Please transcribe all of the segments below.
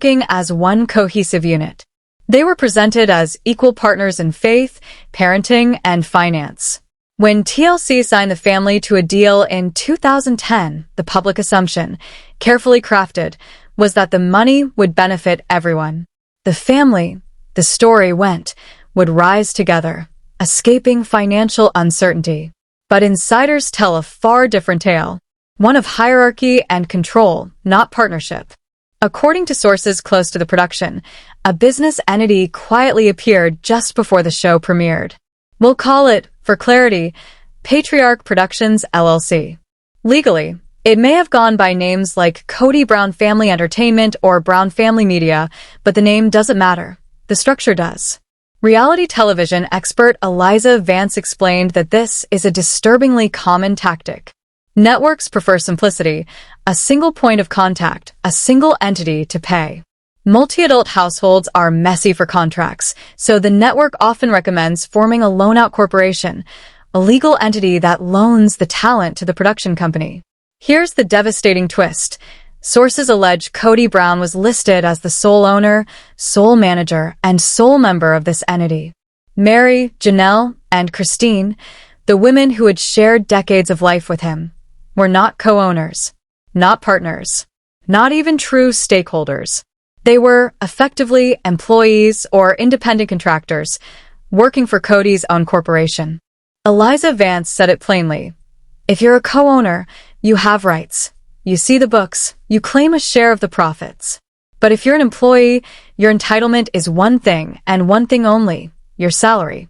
working as one cohesive unit. They were presented as equal partners in faith, parenting, and finance. When TLC signed the family to a deal in 2010, the public assumption, carefully crafted, was that the money would benefit everyone. The family, the story went, would rise together, escaping financial uncertainty. But insiders tell a far different tale, one of hierarchy and control, not partnership. According to sources close to the production, a business entity quietly appeared just before the show premiered. We'll call it, for clarity, Patriarch Productions LLC. Legally, it may have gone by names like Kody Brown Family Entertainment or Brown Family Media, but the name doesn't matter. The structure does. Reality television expert Eliza Vance explained that this is a disturbingly common tactic. Networks prefer simplicity, a single point of contact, a single entity to pay. Multi-adult households are messy for contracts, so the network often recommends forming a loan-out corporation, a legal entity that loans the talent to the production company. Here's the devastating twist. Sources allege Kody Brown was listed as the sole owner, sole manager, and sole member of this entity. Mary, Janelle, and Christine, the women who had shared decades of life with him, were not co-owners, not partners, not even true stakeholders. They were, effectively, employees or independent contractors, working for Kody's own corporation. Eliza Vance said it plainly. If you're a co-owner, you have rights. You see the books, you claim a share of the profits. But if you're an employee, your entitlement is one thing and one thing only, your salary.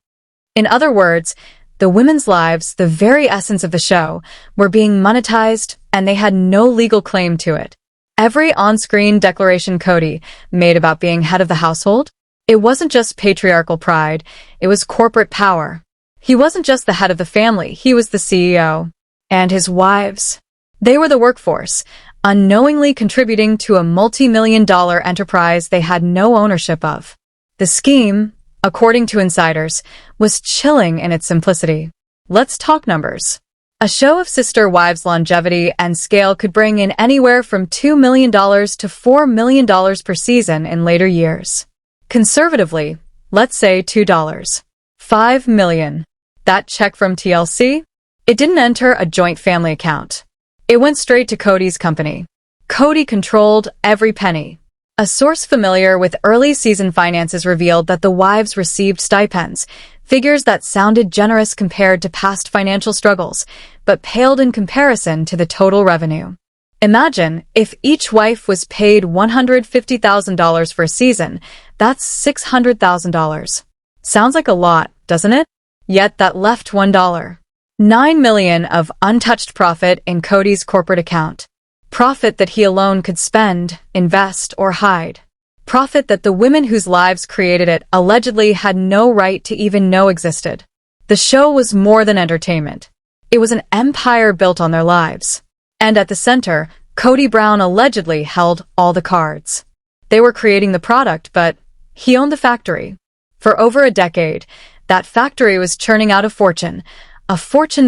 In other words, the women's lives, the very essence of the show, were being monetized, and they had no legal claim to it. Every on-screen declaration Kody made about being head of the household, it wasn't just patriarchal pride, it was corporate power. He wasn't just the head of the family, he was the CEO. And his wives, they were the workforce, unknowingly contributing to a multi-million-dollar enterprise they had no ownership of. The scheme, according to insiders, was chilling in its simplicity. Let's talk numbers. A show of SisterWives' longevity and scale could bring in anywhere from $2 million to $4 million per season in later years. Conservatively, let's say $2. $5 million. That check from TLC? It didn't enter a joint family account. It went straight to Kody's company. Kody controlled every penny. A source familiar with early season finances revealed that the wives received stipends, figures that sounded generous compared to past financial struggles, but paled in comparison to the total revenue. Imagine if each wife was paid $150,000 for a season, that's $600,000. Sounds like a lot, doesn't it? Yet that left $1. $9 million of untouched profit in Kody's corporate account. Profit that he alone could spend, invest, or hide. Profit that the women whose lives created it allegedly had no right to even know existed. The show was more than entertainment. It was an empire built on their lives. And at the center, Kody Brown allegedly held all the cards. They were creating the product, but he owned the factory. For over a decade, that factory was churning out a fortune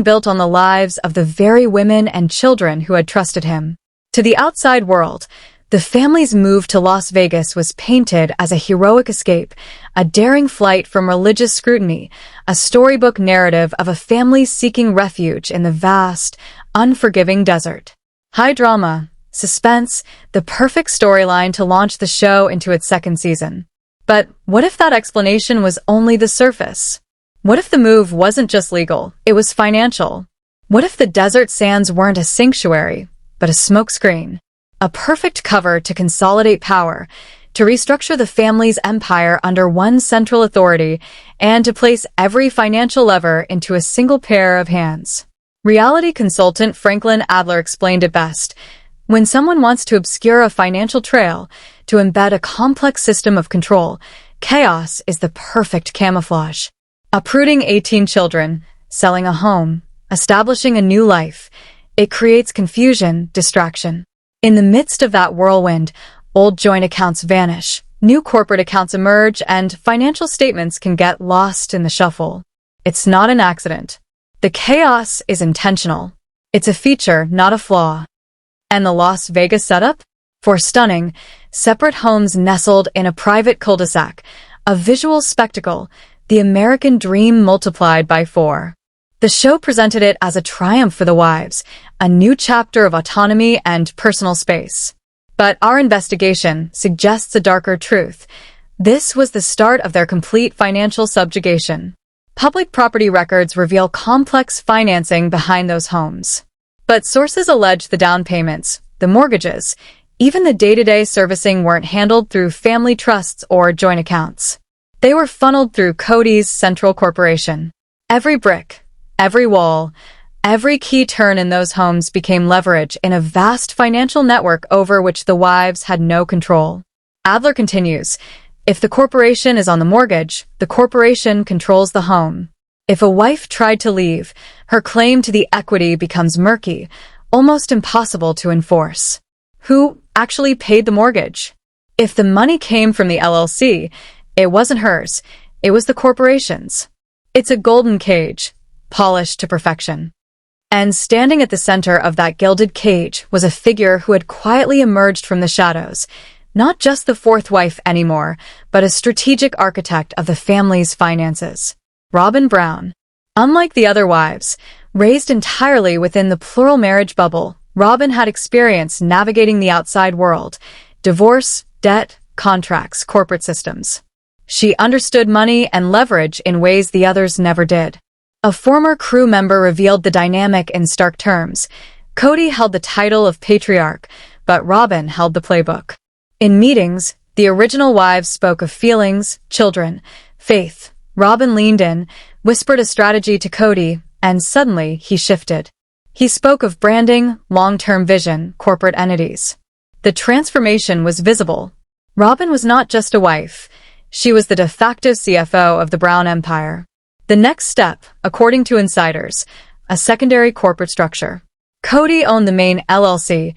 built on the lives of the very women and children who had trusted him. To the outside world, the family's move to Las Vegas was painted as a heroic escape, a daring flight from religious scrutiny, a storybook narrative of a family seeking refuge in the vast, unforgiving desert. High drama, suspense, the perfect storyline to launch the show into its second season. But what if that explanation was only the surface? What if the move wasn't just legal, it was financial? What if the desert sands weren't a sanctuary, but a smokescreen? A perfect cover to consolidate power, to restructure the family's empire under one central authority, and to place every financial lever into a single pair of hands. Reality consultant Franklin Adler explained it best. When someone wants to obscure a financial trail, to embed a complex system of control, chaos is the perfect camouflage. Uprooting 18 children, selling a home, establishing a new life, it creates confusion, distraction. In the midst of that whirlwind, old joint accounts vanish, new corporate accounts emerge, and financial statements can get lost in the shuffle. It's not an accident. The chaos is intentional. It's a feature, not a flaw. And the Las Vegas setup? For stunning, separate homes nestled in a private cul-de-sac, a visual spectacle, the American dream multiplied by 4. The show presented it as a triumph for the wives, a new chapter of autonomy and personal space. But our investigation suggests a darker truth. This was the start of their complete financial subjugation. Public property records reveal complex financing behind those homes. But sources allege the down payments, the mortgages, even the day-to-day servicing weren't handled through family trusts or joint accounts. They were funneled through Kody's central corporation. Every brick, every wall, every key turn in those homes became leverage in a vast financial network over which the wives had no control. Adler continues, if the corporation is on the mortgage, the corporation controls the home. If a wife tried to leave, her claim to the equity becomes murky, almost impossible to enforce. Who actually paid the mortgage? If the money came from the LLC, it wasn't hers, it was the corporation's. It's a golden cage, polished to perfection. And standing at the center of that gilded cage was a figure who had quietly emerged from the shadows, not just the fourth wife anymore, but a strategic architect of the family's finances. Robyn Brown. Unlike the other wives, raised entirely within the plural marriage bubble, Robyn had experience navigating the outside world, divorce, debt, contracts, corporate systems. She understood money and leverage in ways the others never did. A former crew member revealed the dynamic in stark terms. Kody held the title of patriarch, but Robyn held the playbook. In meetings, the original wives spoke of feelings, children, faith. Robyn leaned in, whispered a strategy to Kody, and suddenly he shifted. He spoke of branding, long-term vision, corporate entities. The transformation was visible. Robyn was not just a wife. She was the de facto CFO of the Brown Empire. The next step, according to insiders, a secondary corporate structure. Kody owned the main LLC.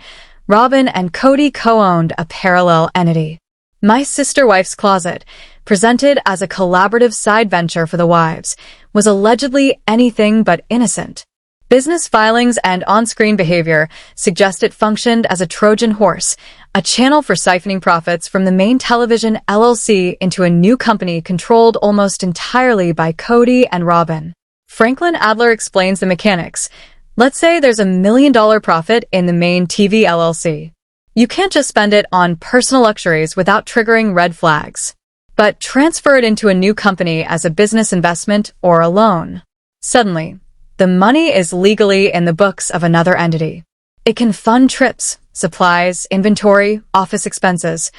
Robyn and Kody co-owned a parallel entity. My SisterWives Closet, presented as a collaborative side venture for the wives, was allegedly anything but innocent. Business filings and on-screen behavior suggest it functioned as a Trojan horse, a channel for siphoning profits from the main television LLC into a new company controlled almost entirely by Kody and Robyn. Franklin Adler explains the mechanics. Let's say there's $1 million profit in the main TV LLC. You can't just spend it on personal luxuries without triggering red flags. But transfer it into a new company as a business investment or a loan. Suddenly, the money is legally in the books of another entity. It can fund trips, supplies, inventory, office expenses,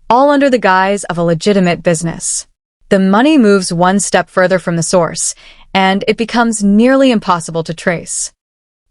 all under the guise of a legitimate business. The money moves one step further from the source, and it becomes nearly impossible to trace.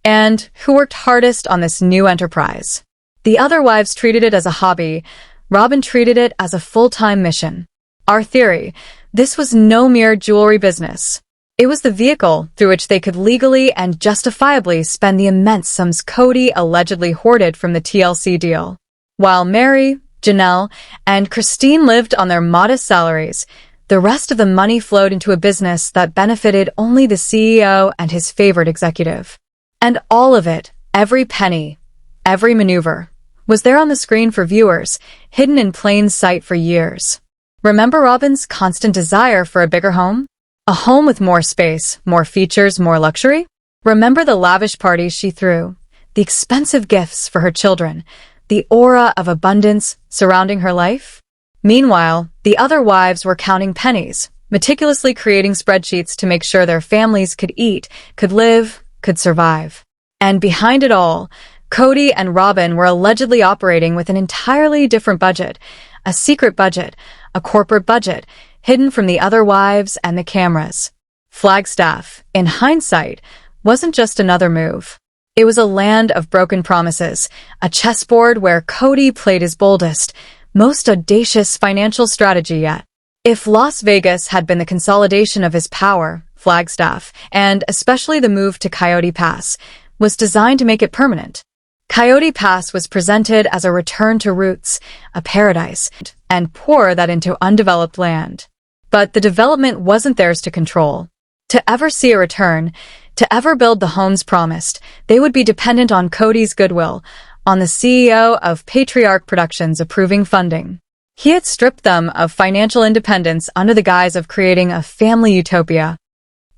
And who worked hardest on this new enterprise? The other wives treated it as a hobby. Robyn treated it as a full-time mission. Our theory, this was no mere jewelry business. It was the vehicle through which they could legally and justifiably spend the immense sums Kody allegedly hoarded from the TLC deal. While Mary, Janelle, and Christine lived on their modest salaries, the rest of the money flowed into a business that benefited only the CEO and his favorite executive. And all of it, every penny, every maneuver, was there on the screen for viewers, hidden in plain sight for years. Remember Robyn's constant desire for a bigger home? A home with more space, more features, more luxury? Remember the lavish parties she threw, the expensive gifts for her children, the aura of abundance surrounding her life? Meanwhile, the other wives were counting pennies, meticulously creating spreadsheets to make sure their families could eat, could live, could survive. And behind it all, Kody and Robyn were allegedly operating with an entirely different budget, a secret budget, a corporate budget, hidden from the other wives and the cameras. Flagstaff, in hindsight, wasn't just another move. It was a land of broken promises, a chessboard where Kody played his boldest, most audacious financial strategy yet. If Las Vegas had been the consolidation of his power, Flagstaff, and especially the move to Coyote Pass, was designed to make it permanent. Coyote Pass was presented as a return to roots, a paradise, and pour that into undeveloped land. But the development wasn't theirs to control. To ever see a return, to ever build the homes promised, they would be dependent on Kody's goodwill, on the CEO of Patriarch Productions approving funding. He had stripped them of financial independence under the guise of creating a family utopia.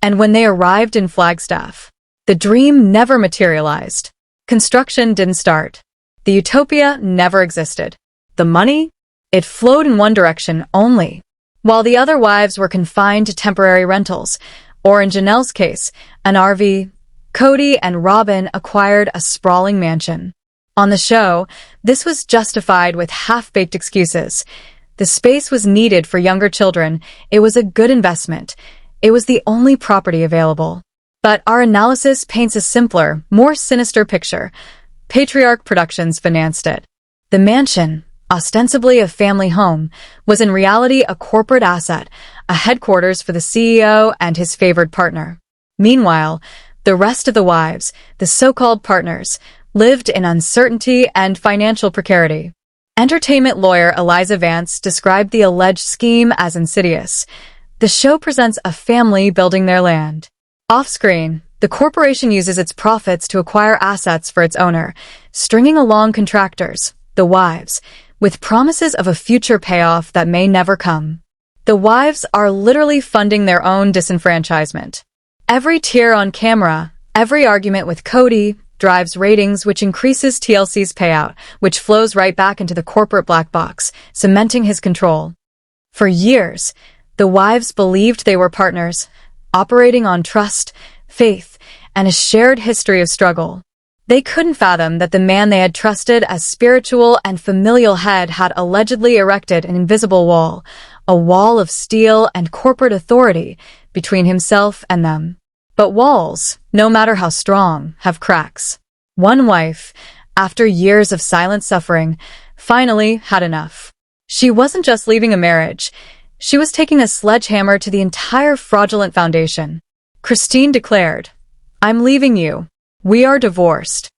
And when they arrived in Flagstaff, the dream never materialized. Construction didn't start. The utopia never existed. The money? It flowed in one direction only. While the other wives were confined to temporary rentals, or in Janelle's case, an RV, Kody and Robyn acquired a sprawling mansion. On the show, this was justified with half-baked excuses. The space was needed for younger children. It was a good investment. It was the only property available. But our analysis paints a simpler, more sinister picture. Patriarch Productions financed it. The mansion, ostensibly a family home, was in reality a corporate asset, a headquarters for the CEO and his favored partner. Meanwhile, the rest of the wives, the so-called partners, lived in uncertainty and financial precarity. Entertainment lawyer Eliza Vance described the alleged scheme as insidious. The show presents a family building their land. Off-screen, the corporation uses its profits to acquire assets for its owner, stringing along contractors, the wives, with promises of a future payoff that may never come. The wives are literally funding their own disenfranchisement. Every tear on camera, every argument with Kody, drives ratings, which increases TLC's payout, which flows right back into the corporate black box, cementing his control. For years, the wives believed they were partners, operating on trust, faith, and a shared history of struggle. They couldn't fathom that the man they had trusted as spiritual and familial head had allegedly erected an invisible wall, a wall of steel and corporate authority between himself and them. But walls, no matter how strong, have cracks. One wife, after years of silent suffering, finally had enough. She wasn't just leaving a marriage. She was taking a sledgehammer to the entire fraudulent foundation. Christine declared, "I'm leaving you. We are divorced."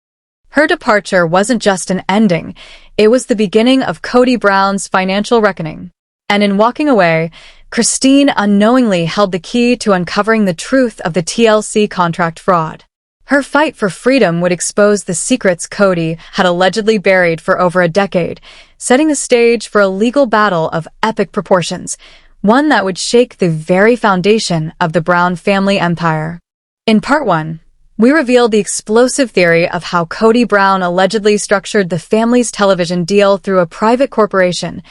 Her departure wasn't just an ending. It was the beginning of Kody Brown's financial reckoning. And in walking away, Christine unknowingly held the key to uncovering the truth of the TLC contract fraud. Her fight for freedom would expose the secrets Kody had allegedly buried for over a decade, setting the stage for a legal battle of epic proportions, one that would shake the very foundation of the Brown family empire. In Part 1, we revealed the explosive theory of how Kody Brown allegedly structured the family's television deal through a private corporation,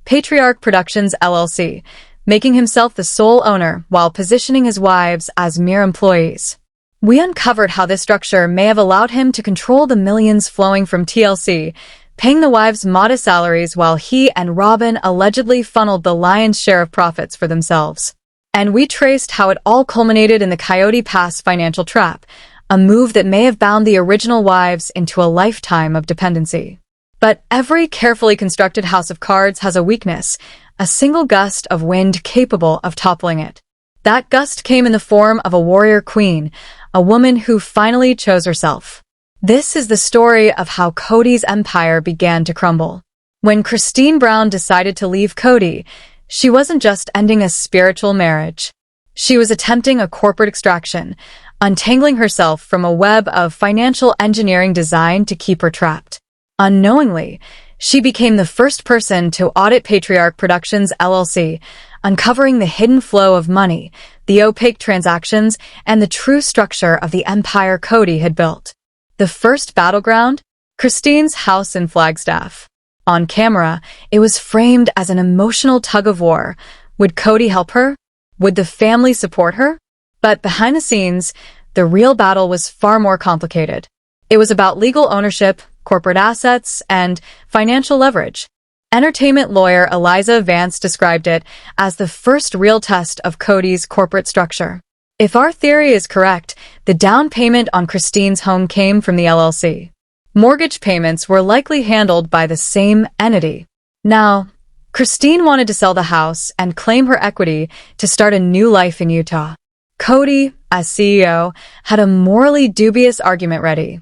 Patriarch Productions LLC, making himself the sole owner while positioning his wives as mere employees. We uncovered how this structure may have allowed him to control the millions flowing from TLC, paying the wives modest salaries while he and Robyn allegedly funneled the lion's share of profits for themselves. And we traced how it all culminated in the Coyote Pass financial trap, a move that may have bound the original wives into a lifetime of dependency. But every carefully constructed house of cards has a weakness, a single gust of wind capable of toppling it. That gust came in the form of a warrior queen, a woman who finally chose herself. This is the story of how Kody's empire began to crumble. When Christine Brown decided to leave Kody, she wasn't just ending a spiritual marriage. She was attempting a corporate extraction, untangling herself from a web of financial engineering designed to keep her trapped. Unknowingly, she became the first person to audit Patriarch Productions LLC, uncovering the hidden flow of money, the opaque transactions, and the true structure of the empire Kody had built. The first battleground? Christine's house in Flagstaff. On camera, it was framed as an emotional tug-of-war. Would Kody help her? Would the family support her? But behind the scenes, the real battle was far more complicated. It was about legal ownership, corporate assets, and financial leverage. Entertainment lawyer Eliza Vance described it as the first real test of Kody's corporate structure. If our theory is correct, the down payment on Christine's home came from the LLC. Mortgage payments were likely handled by the same entity. Now, Christine wanted to sell the house and claim her equity to start a new life in Utah. Kody, as CEO, had a morally dubious argument ready.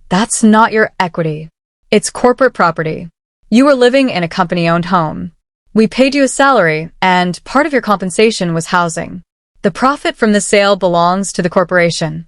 That's not your equity. It's corporate property. You were living in a company-owned home. We paid you a salary, and part of your compensation was housing. The profit from the sale belongs to the corporation.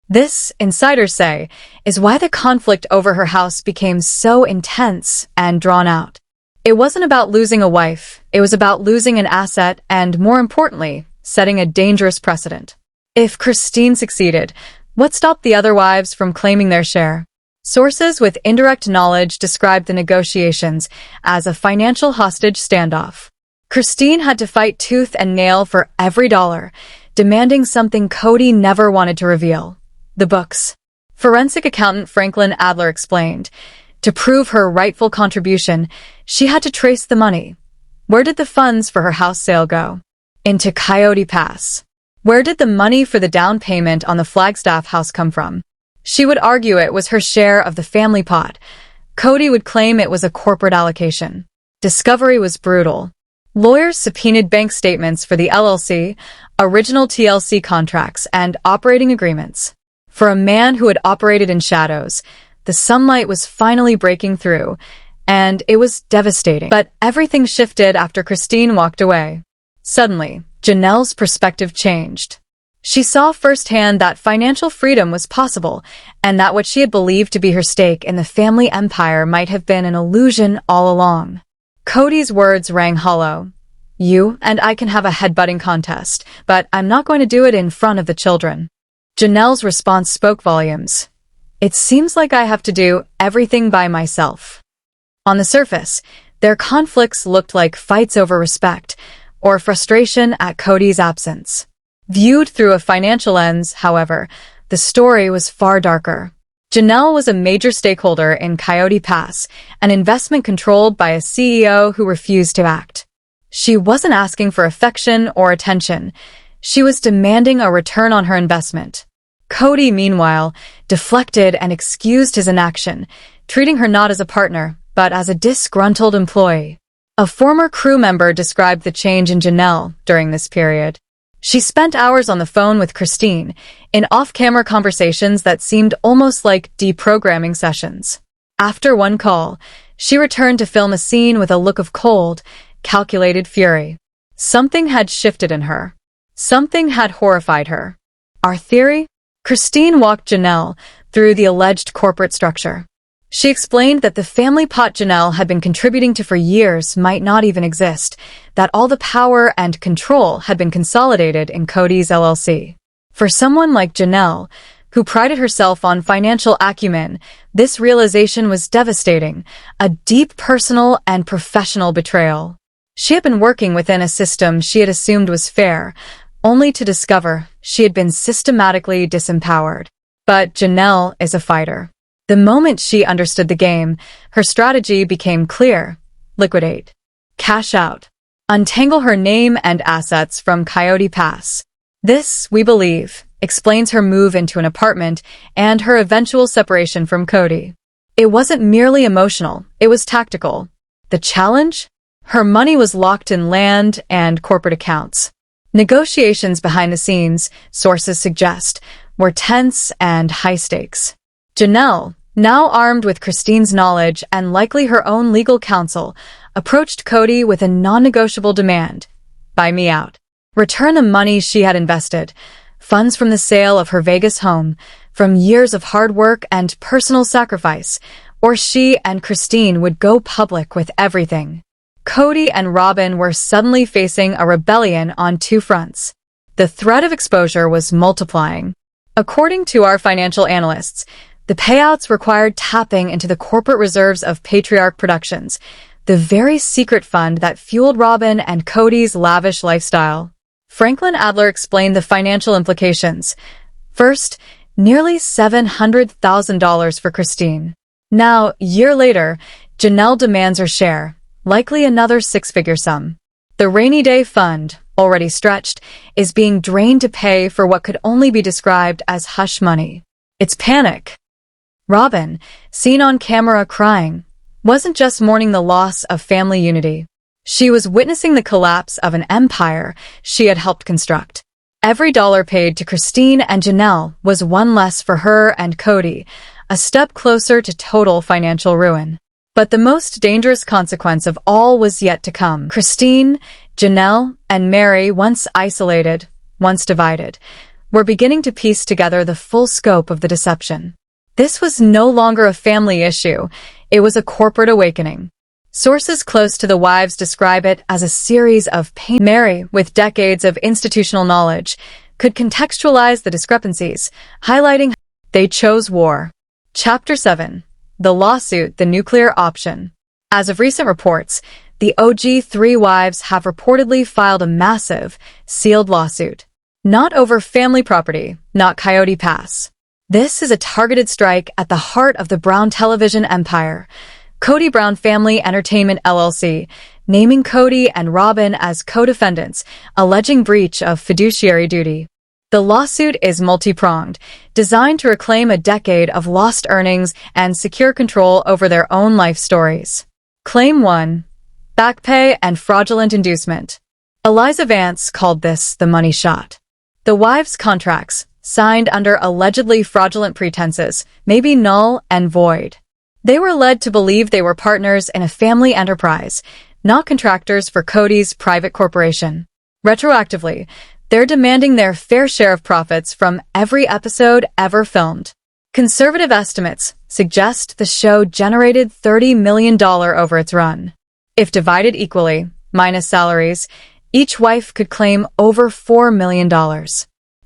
This, insiders say, is why the conflict over her house became so intense and drawn out. It wasn't about losing a wife, it was about losing an asset and, more importantly, setting a dangerous precedent. If Christine succeeded, what stopped the other wives from claiming their share? Sources with indirect knowledge described the negotiations as a financial hostage standoff. Christine had to fight tooth and nail for every dollar, demanding something Kody never wanted to reveal: the books. Forensic accountant Franklin Adler explained, to prove her rightful contribution, she had to trace the money. Where did the funds for her house sale go? Into Coyote Pass. Where did the money for the down payment on the Flagstaff house come from? She would argue it was her share of the family pot. Kody would claim it was a corporate allocation. Discovery was brutal. Lawyers subpoenaed bank statements for the LLC, original TLC contracts, and operating agreements. For a man who had operated in shadows, the sunlight was finally breaking through, and it was devastating. But everything shifted after Christine walked away. Suddenly, Janelle's perspective changed. She saw firsthand that financial freedom was possible, and that what she had believed to be her stake in the family empire might have been an illusion all along. Kody's words rang hollow. You and I can have a headbutting contest, but I'm not going to do it in front of the children. Janelle's response spoke volumes. It seems like I have to do everything by myself. On the surface, their conflicts looked like fights over respect, or frustration at Kody's absence. Viewed through a financial lens, however, the story was far darker. Janelle was a major stakeholder in Coyote Pass, an investment controlled by a CEO who refused to act. She wasn't asking for affection or attention. She was demanding a return on her investment. Kody, meanwhile, deflected and excused his inaction, treating her not as a partner, but as a disgruntled employee. A former crew member described the change in Janelle during this period. She spent hours on the phone with Christine, in off-camera conversations that seemed almost like deprogramming sessions. After one call, she returned to film a scene with a look of cold, calculated fury. Something had shifted in her. Something had horrified her. Our theory? Christine walked Janelle through the alleged corporate structure. She explained that the family pot Janelle had been contributing to for years might not even exist, that all the power and control had been consolidated in Kody's LLC. For someone like Janelle, who prided herself on financial acumen, this realization was devastating, a deep personal and professional betrayal. She had been working within a system she had assumed was fair, only to discover she had been systematically disempowered. But Janelle is a fighter. The moment she understood the game, her strategy became clear: liquidate, cash out, untangle her name and assets from Coyote Pass. This, we believe, explains her move into an apartment and her eventual separation from Kody. It wasn't merely emotional, it was tactical. The challenge? Her money was locked in land and corporate accounts. Negotiations behind the scenes, sources suggest, were tense and high stakes. Janelle, now armed with Christine's knowledge and likely her own legal counsel, approached Kody with a non-negotiable demand: buy me out. Return the money she had invested, funds from the sale of her Vegas home, from years of hard work and personal sacrifice, or she and Christine would go public with everything. Kody and Robyn were suddenly facing a rebellion on two fronts. The threat of exposure was multiplying. According to our financial analysts, the payouts required tapping into the corporate reserves of Patriarch Productions, the very secret fund that fueled Robyn and Kody's lavish lifestyle. Franklin Adler explained the financial implications. First, nearly $700,000 for Christine. Now, a year later, Janelle demands her share, likely another six-figure sum. The rainy day fund, already stretched, is being drained to pay for what could only be described as hush money. It's panic. Robyn, seen on camera crying, wasn't just mourning the loss of family unity. She was witnessing the collapse of an empire she had helped construct. Every dollar paid to Christine and Janelle was one less for her and Kody, a step closer to total financial ruin. But the most dangerous consequence of all was yet to come. Christine, Janelle, and Mary, once isolated, once divided, were beginning to piece together the full scope of the deception. This was no longer a family issue, it was a corporate awakening. Sources close to the wives describe it as a series of pain. Mary, with decades of institutional knowledge, could contextualize the discrepancies, highlighting they chose war. Chapter 7. The Lawsuit, the Nuclear Option. As of recent reports, the OG3 wives have reportedly filed a massive, sealed lawsuit. Not over family property, not Coyote Pass. This is a targeted strike at the heart of the Brown television empire. Kody Brown Family Entertainment LLC, naming Kody and Robyn as co-defendants, alleging breach of fiduciary duty. The lawsuit is multi-pronged, designed to reclaim a decade of lost earnings and secure control over their own life stories. Claim 1. Back pay and fraudulent inducement. Eliza Vance called this the money shot. The wives' contracts, signed under allegedly fraudulent pretenses, may be null and void. They were led to believe they were partners in a family enterprise, not contractors for Kody's private corporation. Retroactively, they're demanding their fair share of profits from every episode ever filmed. Conservative estimates suggest the show generated $30 million over its run. If divided equally, minus salaries, each wife could claim over $4 million.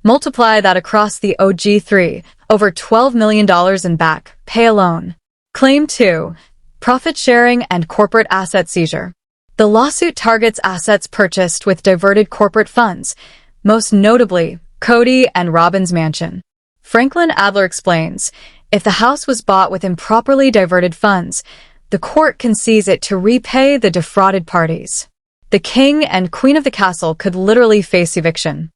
Multiply that across the OG3, over $12 million in back pay alone. Claim 2. Profit sharing and corporate asset seizure. The lawsuit targets assets purchased with diverted corporate funds, most notably Kody and Robyn's mansion. Franklin Adler explains, if the house was bought with improperly diverted funds, the court can seize it to repay the defrauded parties. The king and queen of the castle could literally face eviction.